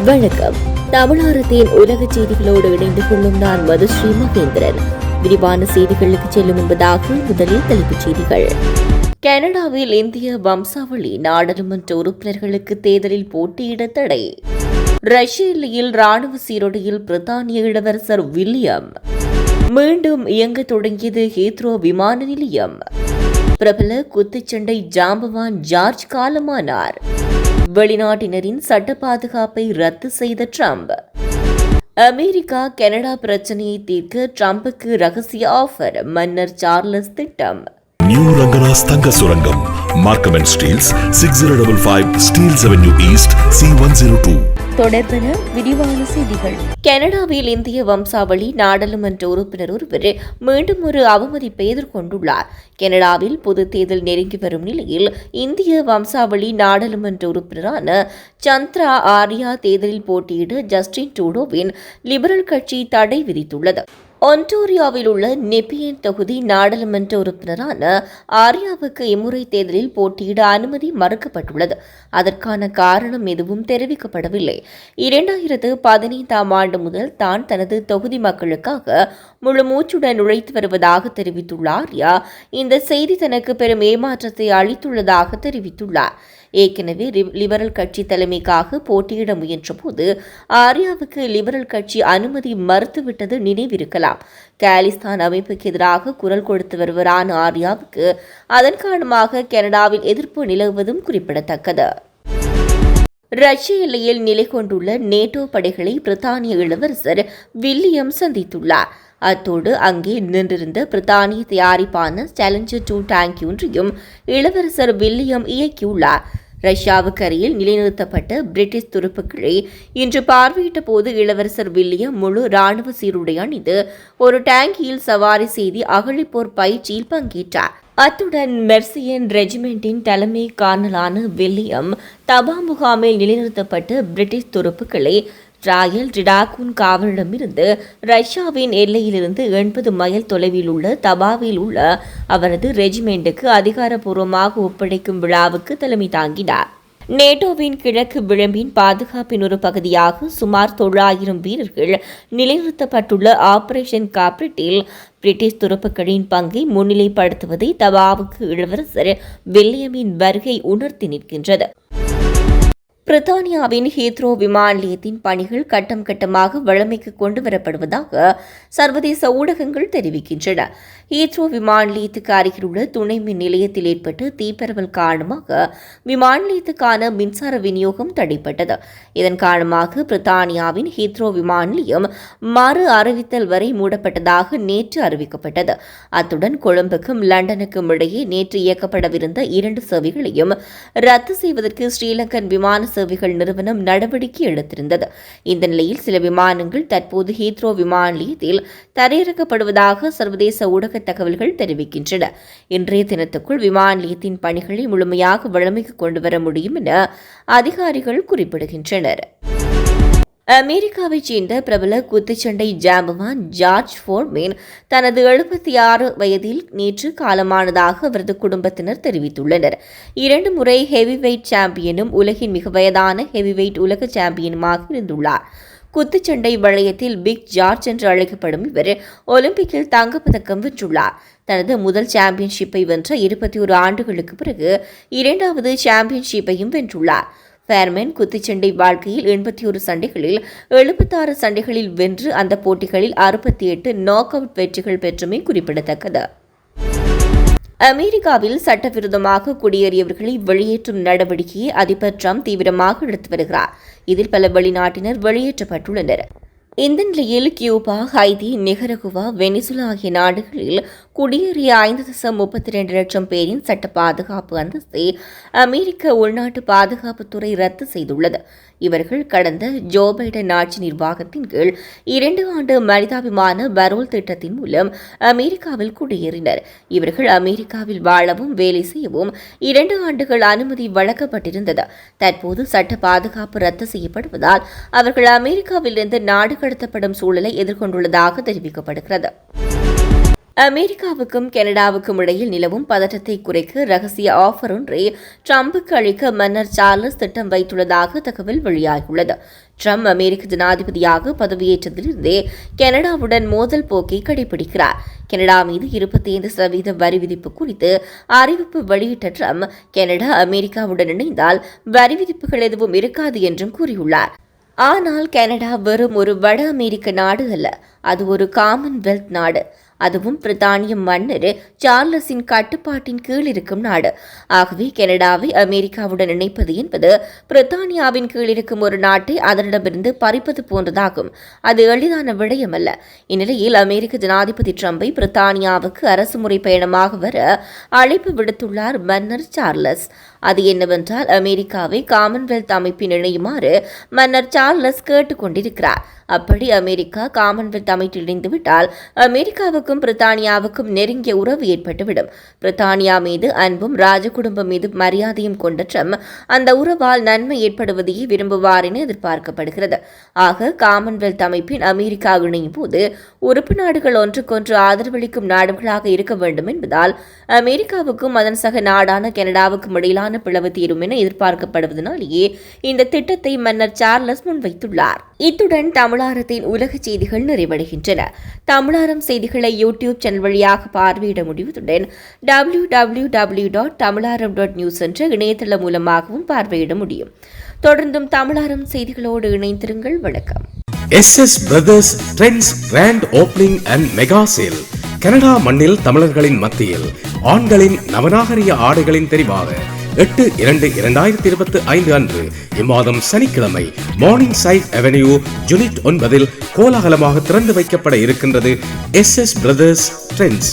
வணக்கம். தமிழாரத்தின் உலக செய்திகளோடு இணைந்து கொள்ளும் நான் மதுஸ்ரீ மகேந்திரன். விரிவான செய்திகளுக்கு செல்லும் முன்பதாக முதலில் தலைப்புச் செய்திகள். கனடாவில் இந்திய வம்சாவளி நாடாளுமன்ற உறுப்பினர்களுக்கு தேர்தலில் போட்டியிட தடை. ரஷ்ய எல்லையில் ராணுவ சீருடையில் பிரித்தானிய இளவரசர் வில்லியம். மீண்டும் இயங்க தொடங்கியது ஹீத்ரோ விமான நிலையம். பிரபல குத்துச்சண்டை ஜாம்பவான் ஜார்ஜ் காலமானார். வெளிநாட்டினரின் சட்ட பாதுகாப்பை ரத்து செய்த ட்ரம்ப். அமெரிக்கா கனடா பிரச்சினையை தீர்க்க ட்ரம்புக்கு ரகசிய ஆஃபர். மன்னர் சார்லஸ் திட்டம். நியூ ரங்கராஸ் தங்க சுரங்கம். Markham and Steeles 6055 Steeles Avenue East C102. தொடர்பென விரிவான செய்திகள். கனடாவில் இந்திய வம்சாவளி நாடாளுமன்ற உறுப்பினர் ஒருவர் மீண்டும் ஒரு அவமதிப்பை எதிர்கொண்டுள்ளார். கனடாவில் பொது தேர்தல் நெருங்கி வரும் நிலையில் இந்திய வம்சாவளி நாடாளுமன்ற உறுப்பினரான சந்திரா ஆர்யா தேர்தலில் போட்டியிட ஜஸ்டின் ட்ரூடோவின் லிபரல் கட்சி தடை விதித்துள்ளது. ஒன்டாரியோவில் உள்ள நெப்பியன் தொகுதி நாடாளுமன்ற உறுப்பினரான ஆர்யாவுக்கு இம்முறை தேர்தலில் போட்டியிட அனுமதி மறுக்கப்பட்டுள்ளது. அதற்கான காரணம் எதுவும் தெரிவிக்கப்படவில்லை. 2015 ஆண்டு முதல் தான் தனது தொகுதி மக்களுக்காக முழு மூச்சுடன் உழைத்து வருவதாக தெரிவித்துள்ள ஆர்யா இந்த செய்தி தனக்கு பெரும் ஏமாற்றத்தை அளித்துள்ளதாக தெரிவித்துள்ளார். ஏற்கனவே லிபரல் கட்சி தலைமைக்காக போட்டியிட முயன்றபோது ஆர்யாவுக்கு லிபரல் கட்சி அனுமதி மறுத்துவிட்டது நினைவிருக்கலாம். காலிஸ்தான் அமைப்புக்கு எதிராக குரல் கொடுத்து வருவரான ஆர்யாவுக்கு அதன் காரணமாக கனடாவில் எதிர்ப்பு நிலவுவதும் குறிப்பிடத்தக்கது. ரஷ்ய எல்லையில் நிலை கொண்டுள்ள நேட்டோ படைகளை பிரித்தானிய இளவரசர் வில்லியம் சந்தித்துள்ளார். அத்தோடு அங்கே நின்றிருந்த பிரித்தானிய தயாரிப்பான சேலஞ்சர் 2 டேங்க் ஒன்றையும் இளவரசர் வில்லியம் இயக்கியுள்ளார். ரஷ்யாவுக்கு அருகில் நிலைநிறுத்தப்பட்ட பிரிட்டிஷ் துருப்புக்களை இன்று பார்வையிட்ட போது இளவரசர் வில்லியம் முழு ராணுவ சீருடை அணிந்து ஒரு டேங்கியில் சவாரி செய்து அகழிப்போர் பயிற்சியில் பங்கேற்றார். அத்துடன் மெர்சியன் ரெஜிமெண்டின் தலைமை கார்னலான வில்லியம் தபா முகாமில் நிலைநிறுத்தப்பட்ட பிரிட்டிஷ் துருப்புக்களை ராயல் டிடாகூன் காவலிடமிருந்து ரஷ்யாவின் எல்லையிலிருந்து 80 மைல் தொலைவில் உள்ள தபாவில் உள்ள அவரது ரெஜிமெண்ட்டுக்கு அதிகாரப்பூர்வமாக ஒப்படைக்கும் விழாவுக்கு தலைமை தாங்கினார். நேட்டோவின் கிழக்கு விளிம்பின் பாதுகாப்பின் ஒரு பகுதியாக சுமார் 900 வீரர்கள் நிலைநிறுத்தப்பட்டுள்ள ஆபரேஷன் காப்ரிட்டில் பிரிட்டிஷ் துருப்புக்களின் பங்கை முன்னிலைப்படுத்துவதை தபாவுக்கு இளவரசர் வில்லியமின் வருகை உணர்த்தி நிற்கின்றது. பிரித்தானியாவின் ஹீத்ரோ விமான நிலையத்தின் பணிகள் கட்டம் கட்டமாக வழமைக்கு கொண்டு வரப்படுவதாக சர்வதேச ஊடகங்கள் தெரிவிக்கின்றன. ஹீத்ரோ விமான நிலையத்துக்கு அருகில் உள்ள துணை மின் நிலையத்தில் ஏற்பட்ட தீப்பரவல் காரணமாக விமான நிலையத்துக்கான மின்சார விநியோகம் தடைப்பட்டது. இதன் காரணமாக பிரித்தானியாவின் ஹீத்ரோ விமான நிலையம் மறு அறிவித்தல் வரை மூடப்பட்டதாக நேற்று அறிவிக்கப்பட்டது. அத்துடன் கொழும்புக்கும் லண்டனுக்கும் இடையே நேற்று இயக்கப்படவிருந்த 2 சேவைகளையும் ரத்து செய்வதற்கு ஸ்ரீலங்கன் விமான சேவைகள் நிறுவனம் நடவடிக்கை எடுத்திருந்தது. இந்த நிலையில் சில விமானங்கள் தற்போது ஹீத்ரோ விமான நிலையத்தில் தரையிறக்கப்படுவதாக சர்வதேச ஊடக தகவல்கள் தெரிவிக்கின்றன. இன்றைய தினத்துக்குள் விமான நிலையத்தின் பணிகளை முழுமையாக வழமைக்கு கொண்டுவர முடியும் என அதிகாரிகள் குறிப்பிடுகின்றனர். அமெரிக்காவைச் சேர்ந்த பிரபல குத்துச்சண்டை ஜாம்பவான் ஜார்ஜ் ஃபோர்மேன் தனது 76 வயதில் நேற்று காலமானதாக அவரது குடும்பத்தினர் தெரிவித்துள்ளனர். 2 முறை ஹெவிவெயிட் சாம்பியனும் உலகின் மிக வயதான ஹெவிவெயிட் உலக சாம்பியனுமாக இருந்துள்ளார். குத்துச்சண்டை வளையத்தில் பிக் ஜார்ஜ் என்று அழைக்கப்படும் இவர் ஒலிம்பிக்கில் தங்கப்பதக்கம் வென்றுள்ளார். தனது முதல் சாம்பியன்ஷிப்பை வென்ற 21 ஆண்டுகளுக்கு பிறகு 2வது சாம்பியன்ஷிப்பையும் வென்றுள்ளார். ஃபேர்மேன் குத்துச்சண்டை வாழ்க்கையில் 81 சண்டைகளில் 76 சண்டைகளில் வென்று அந்த போட்டிகளில் 68 நாக் அவுட் வெற்றிகள் பெற்றுமே குறிப்பிடத்தக்கது. அமெரிக்காவில் சட்டவிரோதமாக குடியேறியவர்களை வெளியேற்றும் நடவடிக்கையை அதிபர் ட்ரம்ப் தீவிரமாக எடுத்து வருகிறார். இதில் பல வெளிநாட்டினர் வெளியேற்றப்பட்டுள்ளனர். இந்த நிலையில் கியூபா, ஹைதி, நிகரகுவா, வெனிசுலா ஆகிய நாடுகளில் குடியேறிய 5.32 லட்சம் பேரின் சட்ட பாதுகாப்பு அந்தஸ்தை அமெரிக்க உள்நாட்டு பாதுகாப்புத்துறை ரத்து செய்துள்ளது. இவர்கள் கடந்த ஜோ பைடன் ஆட்சி நிர்வாகத்தின் கீழ் 2 ஆண்டு மனிதாபிமான பரோல் திட்டத்தின் மூலம் அமெரிக்காவில் குடியேறினர். இவர்கள் அமெரிக்காவில் வாழவும் வேலை செய்யவும் 2 ஆண்டுகள் அனுமதி வழங்கப்பட்டிருந்தது. தற்போது சட்ட பாதுகாப்பு ரத்து செய்யப்படுவதால் அவர்கள் அமெரிக்காவிலிருந்து நாடு கடத்தப்படும் சூழலை எதிர்கொண்டுள்ளதாக தெரிவிக்கப்படுகிறது. அமெரிக்காவுக்கும் கனடாவுக்கும் இடையில் நிலவும் பதற்றத்தை குறைக்க ரகசிய ஆஃபர் ஒன்றை ட்ரம்புக்கு அளிக்க மன்னர் சார்லஸ் திட்டம் வைத்துள்ளதாக தகவல் வெளியாகியுள்ளது. ட்ரம்ப் அமெரிக்க ஜனாதிபதியாக பதவியேற்றதிலிருந்தே கனடாவுடன் மோதல் போக்கை கடைபிடிக்கிறார். கனடா மீது 25% வரி விதிப்பு குறித்து அறிவிப்பு வெளியிட்ட ட்ரம்ப், கனடா அமெரிக்காவுடன் இணைந்தால் வரி விதிப்புகள் எதுவும் இருக்காது என்றும் கூறியுள்ளார். ஆனால் கனடா வெறும் ஒரு வட அமெரிக்க நாடு அல்ல, அது ஒரு காமன்வெல்த் நாடு. அதுவும் பிரித்தானிய மன்னர் சார்லஸின் கட்டுப்பாட்டின் கீழ் இருக்கும் நாடு. ஆகவே கனடாவை அமெரிக்காவுடன் இணைப்பது என்பது பிரித்தானியாவின் கீழ் இருக்கும் ஒரு நாட்டை அதனிடமிருந்து பறிப்பது போன்றதாகும். அது எளிதான விடயமல்ல. இந்நிலையில் அமெரிக்க ஜனாதிபதி ட்ரம்பை பிரித்தானியாவுக்கு அரசுமுறை பயணமாக வர அழைப்பு விடுத்துள்ளார் மன்னர் சார்லஸ். அது என்னவென்றால், அமெரிக்காவை காமன்வெல்த் அமைப்பின் இணையுமாறு மன்னர் சார்லஸ் கேட்டுக் கொண்டிருக்கிறார். அப்படி அமெரிக்கா காமன்வெல்த் அமைப்பில் இணைந்துவிட்டால் அமெரிக்காவுக்கும் பிரித்தானியாவுக்கும் நெருங்கிய உறவு ஏற்பட்டுவிடும். பிரித்தானியா மீது அன்பும் ராஜகுடும்பம் மீது மரியாதையும் கொண்ட ட்ரம்ப் அந்த உறவால் நன்மை ஏற்படுவதையே விரும்புவார் என எதிர்பார்க்கப்படுகிறது. ஆக காமன்வெல்த் அமைப்பின் அமெரிக்கா இணையும் போது உறுப்பு நாடுகள் ஒன்றுக்கொன்று ஆதரவளிக்கும் நாடுகளாக இருக்க வேண்டும் என்பதால் அமெரிக்காவுக்கும் அதன் சக நாடான கனடாவுக்கும் இடையிலான பிளவு தீரும் என எதிர்பார்க்கப்படுவதனாலேயே இந்த திட்டத்தை மன்னர் சார்லஸ் முன்வைத்துள்ளார். இத்துடன் தமிழாரத்தின் உலக செய்திகள் நிறைவடைகின்றன. தமிழாரம் செய்திகளை யூடியூப் சேனல் வழியாக பார்வையிட முடிவதுடன் www.tamilaram.news என்ற இணையதளம் மூலமாகவும் பார்வையிட முடியும். தொடர்ந்தும் தமிழாரம் செய்திகளோடு இணைந்திருங்கள். வணக்கம். SS Brothers Trends Grand Opening and Mega Sale. Canada மண்ணில் தமிழர்களின் மத்தியில் ஆண்களின் நவநாகரிக ஆடைகளின் தெரிவாக 8/2/2025 அன்று இம்மாதம் சனிக்கிழமை மார்னிங் சைட் அவென்யூ யூனிட் 9 கோலாகலமாக திறந்து வைக்கப்பட இருக்கின்றது SS Brothers Trends.